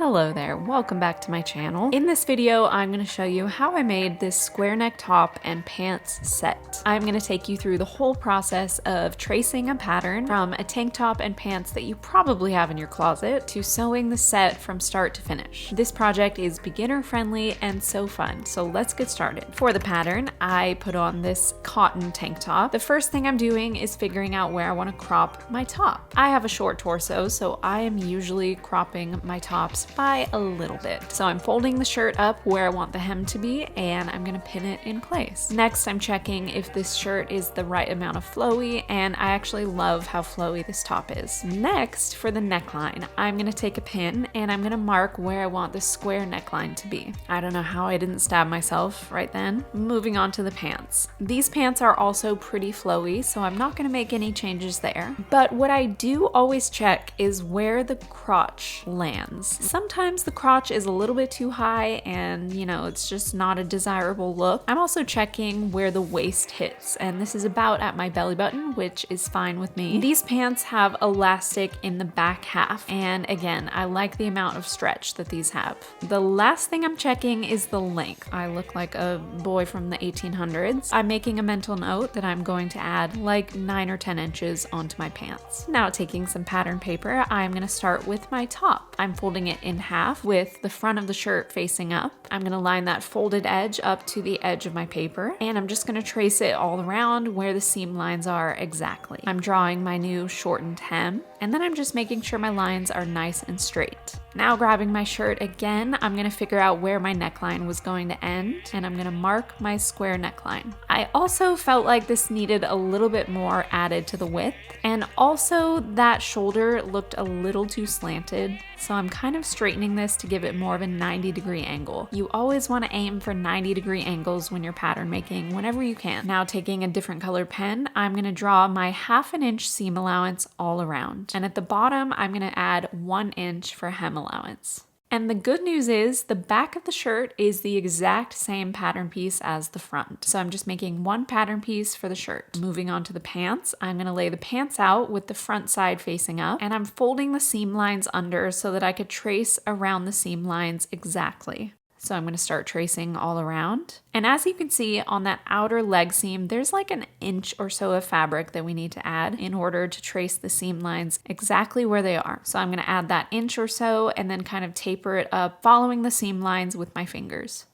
Hello there, welcome back to my channel. In this video, I'm going to show you how I made this square neck top and pants set. I'm going to take you through the whole process of tracing a pattern from a tank top and pants that you probably have in your closet to sewing the set from start to finish. This project is beginner friendly and so fun, so let's get started. For the pattern, I put on this cotton tank top. The first thing I'm doing is figuring out where I want to crop my top. I have a short torso, so I am usually cropping my tops by a little bit. So I'm folding the shirt up where I want the hem to be and I'm gonna pin it in place. Next, I'm checking if this shirt is the right amount of flowy, and I actually love how flowy this top is. Next, for the neckline, I'm gonna take a pin and I'm gonna mark where I want the square neckline to be. I don't know how I didn't stab myself right then. Moving on to the pants. These pants are also pretty flowy, so I'm not gonna make any changes there. But what I do always check is where the crotch lands. Sometimes the crotch is a little bit too high and, it's just not a desirable look. I'm also checking where the waist hits, and this is about at my belly button, which is fine with me. These pants have elastic in the back half, and again, I like the amount of stretch that these have. The last thing I'm checking is the length. I look like a boy from the 1800s. I'm making a mental note that I'm going to add like 9 or 10 inches onto my pants. Now, taking some pattern paper, I'm going to start with my top. I'm folding it in half with the front of the shirt facing up. I'm going to line that folded edge up to the edge of my paper, and I'm just going to trace it all around where the seam lines are exactly. I'm drawing my new shortened hem, and then I'm just making sure my lines are nice and straight. Now, grabbing my shirt again, I'm going to figure out where my neckline was going to end, and I'm going to mark my square neckline. I also felt like this needed a little bit more added to the width, and also that shoulder looked a little too slanted, so I'm kind of straightening this to give it more of a 90-degree angle. You always want to aim for 90-degree angles when you're pattern making whenever you can. Now, taking a different color pen, I'm going to draw my 1/2 inch seam allowance all around, and at the bottom I'm going to add 1 inch for hem allowance. And the good news is the back of the shirt is the exact same pattern piece as the front. So I'm just making one pattern piece for the shirt. Moving on to the pants, I'm going to lay the pants out with the front side facing up, and I'm folding the seam lines under so that I could trace around the seam lines exactly. So I'm going to start tracing all around. And as you can see on that outer leg seam, there's like 1 inch or so of fabric that we need to add in order to trace the seam lines exactly where they are. So I'm going to add that inch or so and then kind of taper it up, following the seam lines with my fingers.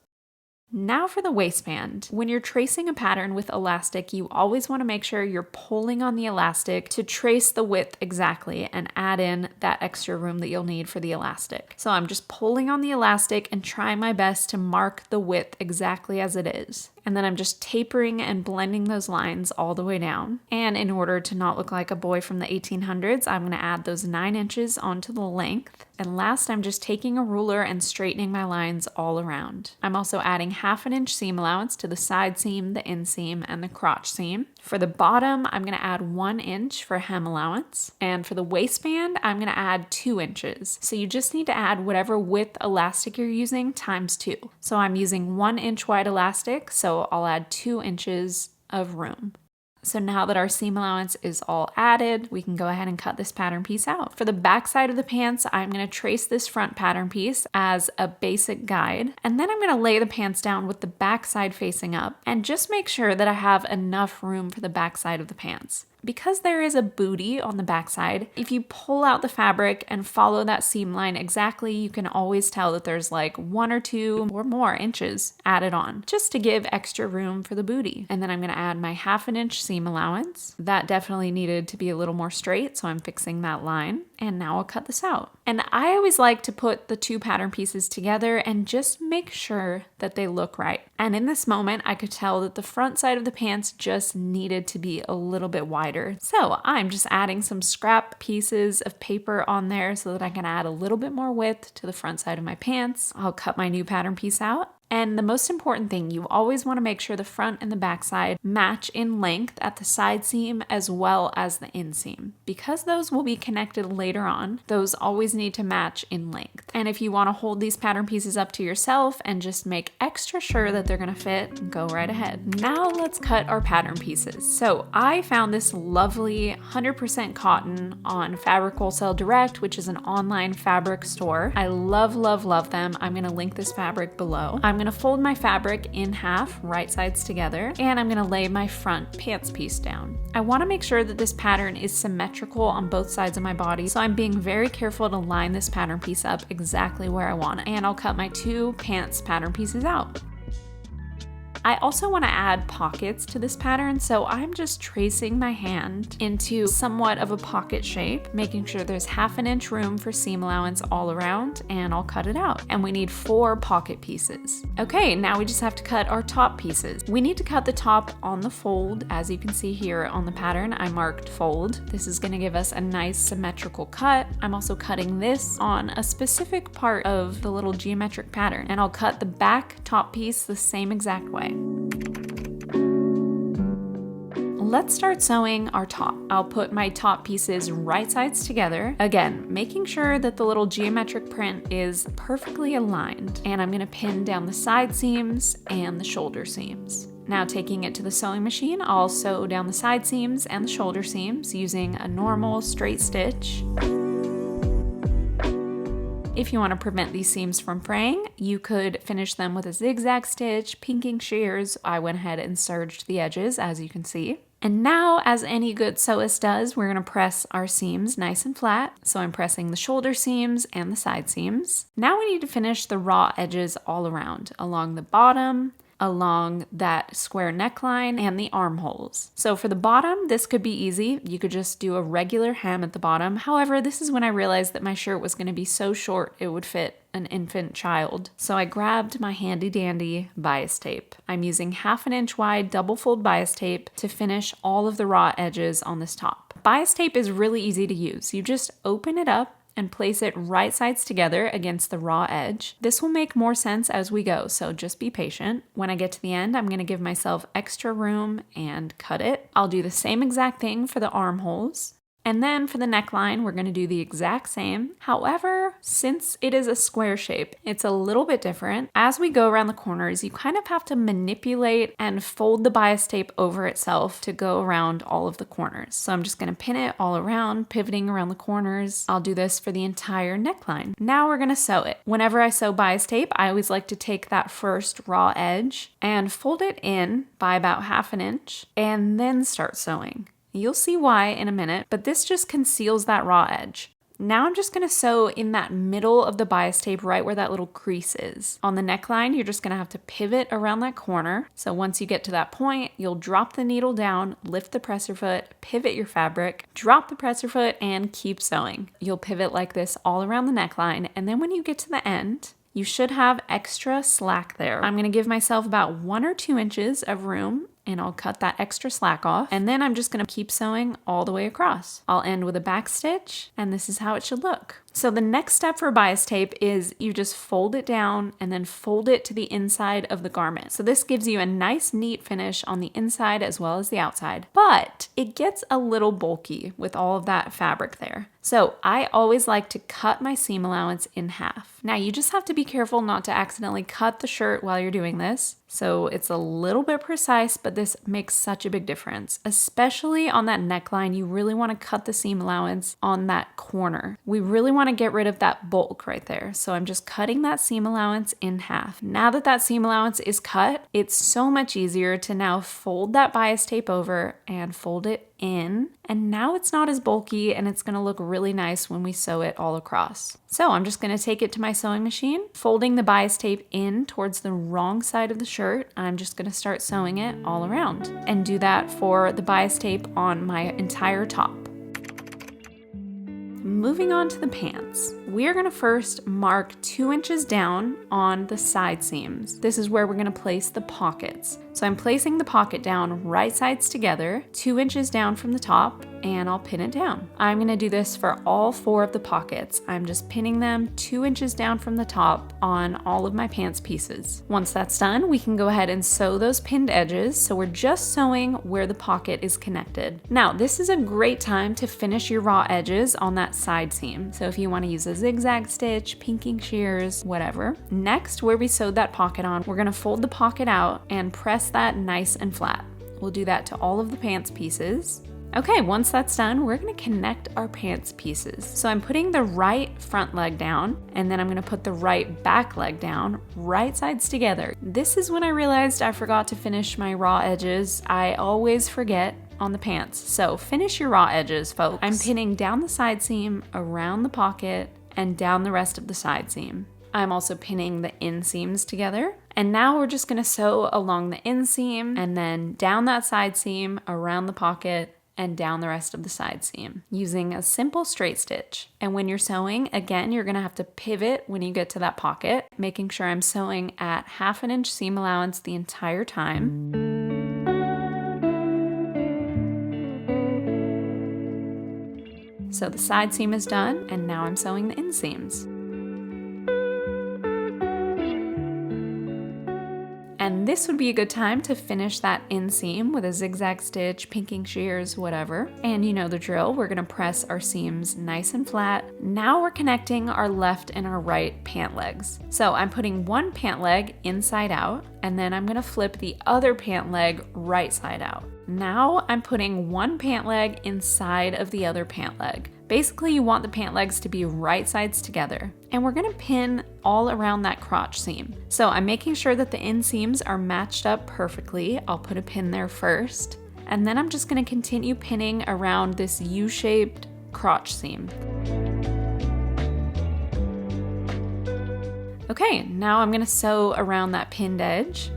Now for the waistband. When you're tracing a pattern with elastic, you always want to make sure you're pulling on the elastic to trace the width exactly and add in that extra room that you'll need for the elastic. So I'm just pulling on the elastic and trying my best to mark the width exactly as it is. And then I'm just tapering and blending those lines all the way down. And in order to not look like a boy from the 1800s, I'm going to add those 9 inches onto the length. And last, I'm just taking a ruler and straightening my lines all around. I'm also adding 1/2 inch seam allowance to the side seam, the inseam, and the crotch seam. For the bottom, I'm going to add 1 inch for hem allowance. And for the waistband, I'm going to add 2 inches. So you just need to add whatever width elastic you're using times 2. So I'm using 1 inch wide elastic, so I'll add 2 inches of room. So now that our seam allowance is all added, we can go ahead and cut this pattern piece out. For the back side of the pants, I'm going to trace this front pattern piece as a basic guide, and then I'm going to lay the pants down with the back side facing up and just make sure that I have enough room for the back side of the pants. Because there is a booty on the backside, if you pull out the fabric and follow that seam line exactly, you can always tell that there's like 1 or 2 or more inches added on, just to give extra room for the booty. And then I'm going to add my 1/2 inch seam allowance. That definitely needed to be a little more straight, so I'm fixing that line. And now I'll cut this out. And I always like to put the 2 pattern pieces together and just make sure that they look right. And in this moment, I could tell that the front side of the pants just needed to be a little bit wider. So I'm just adding some scrap pieces of paper on there so that I can add a little bit more width to the front side of my pants. I'll cut my new pattern piece out. And the most important thing, you always want to make sure the front and the back side match in length at the side seam as well as the inseam. Because those will be connected later on, those always need to match in length. And if you want to hold these pattern pieces up to yourself and just make extra sure that they're going to fit, go right ahead. Now let's cut our pattern pieces. So I found this lovely 100% cotton on Fabric Wholesale Direct, which is an online fabric store. I love, love, love them. I'm going to link this fabric below. I'm going to fold my fabric in half, right sides together, and I'm going to lay my front pants piece down. I want to make sure that this pattern is symmetrical on both sides of my body, so I'm being very careful to line this pattern piece up exactly where I want it. And I'll cut my 2 pants pattern pieces out. I also want to add pockets to this pattern, so I'm just tracing my hand into somewhat of a pocket shape, making sure there's 1/2 inch room for seam allowance all around, and I'll cut it out. And we need 4 pocket pieces. Okay, now we just have to cut our top pieces. We need to cut the top on the fold. As you can see here on the pattern, I marked fold. This is going to give us a nice symmetrical cut. I'm also cutting this on a specific part of the little geometric pattern, and I'll cut the back top piece the same exact way. Let's start sewing our top. I'll put my top pieces right sides together, again, making sure that the little geometric print is perfectly aligned. And I'm gonna pin down the side seams and the shoulder seams. Now taking it to the sewing machine, I'll sew down the side seams and the shoulder seams using a normal straight stitch. If you want to prevent these seams from fraying, you could finish them with a zigzag stitch, pinking shears. I went ahead and serged the edges, as you can see. And now, as any good sewist does, we're going to press our seams nice and flat. So I'm pressing the shoulder seams and the side seams. Now we need to finish the raw edges all around, along the bottom, along that square neckline, and the armholes. So for the bottom, this could be easy. You could just do a regular hem at the bottom. However, this is when I realized that my shirt was going to be so short it would fit an infant child. So I grabbed my handy dandy bias tape. I'm using 1/2 inch wide double fold bias tape to finish all of the raw edges on this top. Bias tape is really easy to use. You just open it up and place it right sides together against the raw edge. This will make more sense as we go, so just be patient. When I get to the end, I'm gonna give myself extra room and cut it. I'll do the same exact thing for the armholes. And then for the neckline, we're gonna do the exact same. However, since it is a square shape, it's a little bit different. As we go around the corners, you kind of have to manipulate and fold the bias tape over itself to go around all of the corners. So I'm just gonna pin it all around, pivoting around the corners. I'll do this for the entire neckline. Now we're gonna sew it. Whenever I sew bias tape, I always like to take that first raw edge and fold it in by about 1/2 inch and then start sewing. You'll see why in a minute, but this just conceals that raw edge. Now I'm just gonna sew in that middle of the bias tape right where that little crease is. On the neckline, you're just gonna have to pivot around that corner. So once you get to that point, you'll drop the needle down, lift the presser foot, pivot your fabric, drop the presser foot, and keep sewing. You'll pivot like this all around the neckline, and then when you get to the end, you should have extra slack there. I'm gonna give myself about 1 or 2 inches of room, and I'll cut that extra slack off. And then I'm just gonna keep sewing all the way across. I'll end with a back stitch, and this is how it should look. So the next step for bias tape is you just fold it down and then fold it to the inside of the garment. So this gives you a nice neat finish on the inside as well as the outside, but it gets a little bulky with all of that fabric there. So I always like to cut my seam allowance in half. Now you just have to be careful not to accidentally cut the shirt while you're doing this. So it's a little bit precise, but this makes such a big difference. Especially on that neckline, you really want to cut the seam allowance on that corner. We really want to get rid of that bulk right there. So I'm just cutting that seam allowance in half. Now that that seam allowance is cut, it's so much easier to now fold that bias tape over and fold it in. And now it's not as bulky and it's gonna look really nice when we sew it all across. So I'm just gonna take it to my sewing machine, folding the bias tape in towards the wrong side of the shirt. I'm just gonna start sewing it all around and do that for the bias tape on my entire top. Moving on to the pants. we are gonna first mark 2 inches down on the side seams. This is where we're gonna place the pockets. So I'm placing the pocket down right sides together, 2 inches down from the top, and I'll pin it down. I'm gonna do this for all 4 of the pockets. I'm just pinning them 2 inches down from the top on all of my pants pieces. Once that's done, we can go ahead and sew those pinned edges, so we're just sewing where the pocket is connected. Now, this is a great time to finish your raw edges on that side seam. So if you wanna use a zigzag stitch, pinking shears, whatever. Next, where we sewed that pocket on, we're gonna fold the pocket out and press that nice and flat. We'll do that to all of the pants pieces. Okay, once that's done, we're gonna connect our pants pieces. So I'm putting the right front leg down, and then I'm gonna put the right back leg down, right sides together. This is when I realized I forgot to finish my raw edges. I always forget on the pants. So finish your raw edges, folks. I'm pinning down the side seam, around the pocket, and down the rest of the side seam. I'm also pinning the inseams together. And now we're just gonna sew along the inseam and then down that side seam, around the pocket, and down the rest of the side seam using a simple straight stitch. And when you're sewing, again, you're gonna have to pivot when you get to that pocket, making sure I'm sewing at 1/2 inch seam allowance the entire time. So the side seam is done, and now I'm sewing the inseams. And this would be a good time to finish that inseam with a zigzag stitch, pinking shears, whatever. And you know the drill, we're gonna press our seams nice and flat. Now we're connecting our left and our right pant legs. So I'm putting one pant leg inside out, and then I'm gonna flip the other pant leg right side out. Now I'm putting one pant leg inside of the other pant leg. Basically, you want the pant legs to be right sides together. And we're gonna pin all around that crotch seam. So I'm making sure that the inseams are matched up perfectly. I'll put a pin there first. And then I'm just gonna continue pinning around this U-shaped crotch seam. Okay, now I'm gonna sew around that pinned edge.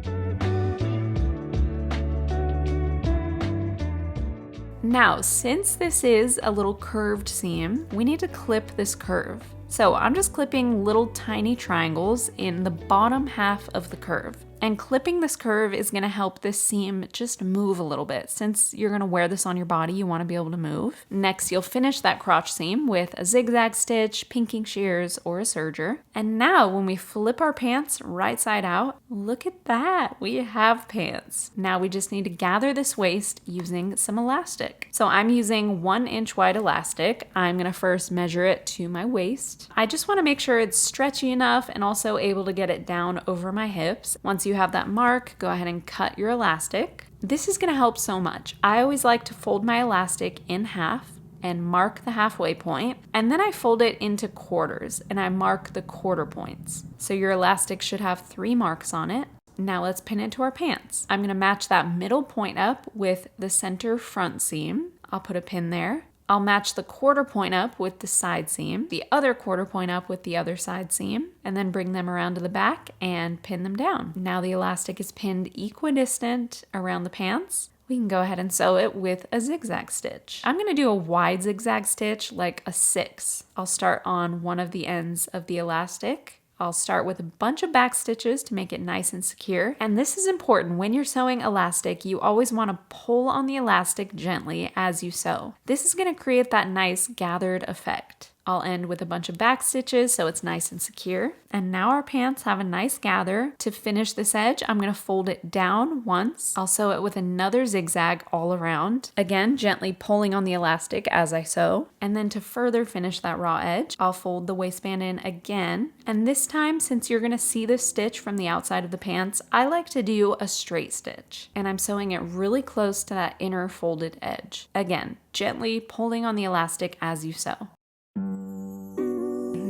Now, since this is a little curved seam, we need to clip this curve. So I'm just clipping little tiny triangles in the bottom half of the curve. And clipping this curve is gonna help this seam just move a little bit. Since you're gonna wear this on your body, you wanna be able to move. Next, you'll finish that crotch seam with a zigzag stitch, pinking shears, or a serger. And now when we flip our pants right side out, look at that, we have pants. Now we just need to gather this waist using some elastic. So I'm using 1 inch wide elastic. I'm gonna first measure it to my waist. I just wanna make sure it's stretchy enough and also able to get it down over my hips. Once you have that mark, go ahead and cut your elastic. This is gonna help so much. I always like to fold my elastic in half and mark the halfway point, and then I fold it into quarters and I mark the quarter points. So your elastic should have 3 marks on it. Now let's pin it to our pants. I'm gonna match that middle point up with the center front seam. I'll put a pin there. I'll match the quarter point up with the side seam, the other quarter point up with the other side seam, and then bring them around to the back and pin them down. Now the elastic is pinned equidistant around the pants. We can go ahead and sew it with a zigzag stitch. I'm gonna do a wide zigzag stitch, like a 6. I'll start on one of the ends of the elastic. I'll start with a bunch of back stitches to make it nice and secure. And this is important. When you're sewing elastic, you always want to pull on the elastic gently as you sew. This is going to create that nice gathered effect. I'll end with a bunch of back stitches so it's nice and secure. And now our pants have a nice gather. To finish this edge, I'm going to fold it down once. I'll sew it with another zigzag all around. Again, gently pulling on the elastic as I sew. And then to further finish that raw edge, I'll fold the waistband in again. And this time, since you're going to see this stitch from the outside of the pants, I like to do a straight stitch. And I'm sewing it really close to that inner folded edge. Again, gently pulling on the elastic as you sew.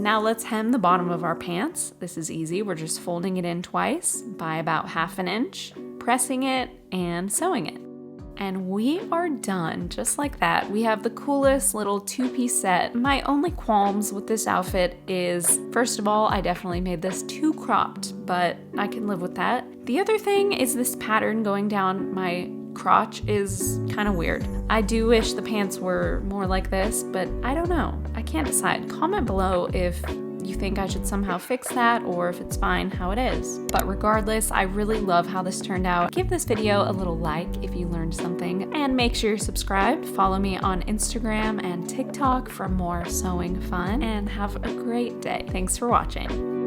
Now let's hem the bottom of our pants. This is easy. We're just folding it in twice by about 1/2 inch, pressing it and sewing it. And we are done, just like that. We have the coolest little 2-piece set. My only qualms with this outfit is, first of all, I definitely made this too cropped, but I can live with that. The other thing is this pattern going down my crotch is kind of weird. I do wish the pants were more like this, but I don't know. I can't decide. Comment below if you think I should somehow fix that or if it's fine how it is. But regardless, I really love how this turned out. Give this video a little like if you learned something, and make sure you're subscribed. Follow me on Instagram and TikTok for more sewing fun, and have a great day. Thanks for watching.